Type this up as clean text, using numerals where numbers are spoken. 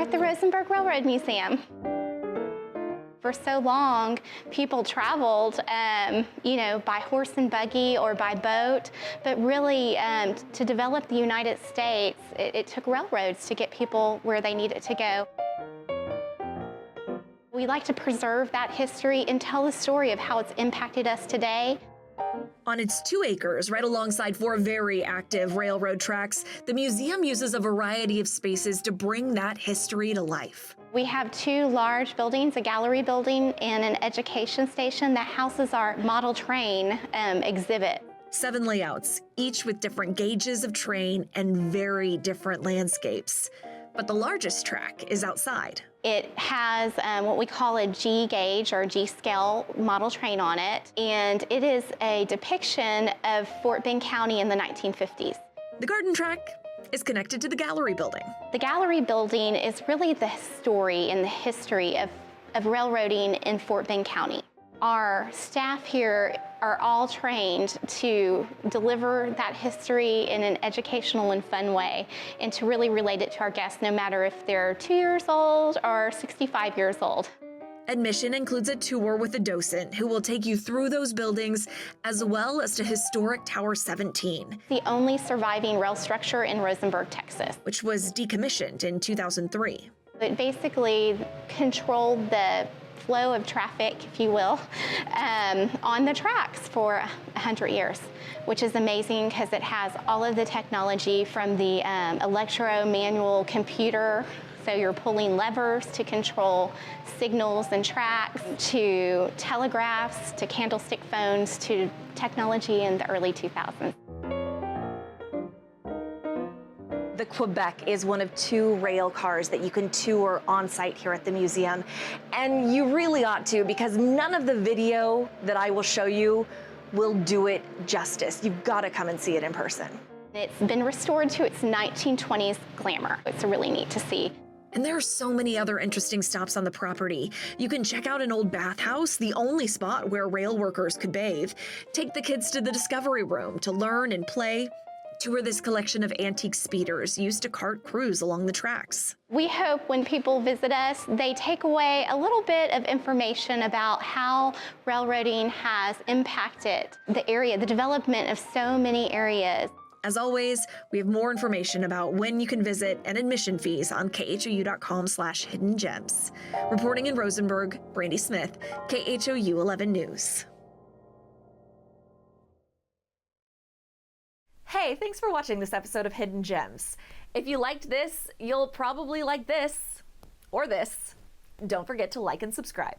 at the Rosenberg Railroad Museum. For so long, people traveled, by horse and buggy or by boat, but really to develop the United States, it took railroads to get people where they needed to go. We like to preserve that history and tell the story of how it's impacted us today. On its 2 acres, right alongside 4 very active railroad tracks, the museum uses a variety of spaces to bring that history to life. We have 2 large buildings, a gallery building and an education station that houses our model train exhibit. 7 layouts, each with different gauges of train and very different landscapes. But the largest track is outside. It has what we call a G gauge or G scale model train on it, and it is a depiction of Fort Bend County in the 1950s. The garden track is connected to the gallery building. The gallery building is really the story and the history of railroading in Fort Bend County. Our staff here are all trained to deliver that history in an educational and fun way and to really relate it to our guests, no matter if they're 2 years old or 65 years old. Admission includes a tour with a docent who will take you through those buildings as well as to historic Tower 17. The only surviving rail structure in Rosenberg, Texas, which was decommissioned in 2003. It basically controlled the flow of traffic, if you will, on the tracks for 100 years, which is amazing because it has all of the technology from the electro-manual computer, so you're pulling levers to control signals and tracks, to telegraphs, to candlestick phones, to technology in the early 2000s. The Quebec is one of 2 rail cars that you can tour on site here at the museum. And you really ought to, because none of the video that I will show you will do it justice. You've got to come and see it in person. It's been restored to its 1920s glamour. It's really neat to see. And there are so many other interesting stops on the property. You can check out an old bathhouse, the only spot where rail workers could bathe. Take the kids to the Discovery Room to learn and play. Tour this collection of antique speeders used to cart crews along the tracks. We hope when people visit us, they take away a little bit of information about how railroading has impacted the area, the development of so many areas. As always, we have more information about when you can visit and admission fees on khou.com/hidden gems. Reporting in Rosenberg, Brandy Smith, KHOU 11 News. Hey, thanks for watching this episode of Hidden Gems. If you liked this, you'll probably like this or this. Don't forget to like and subscribe.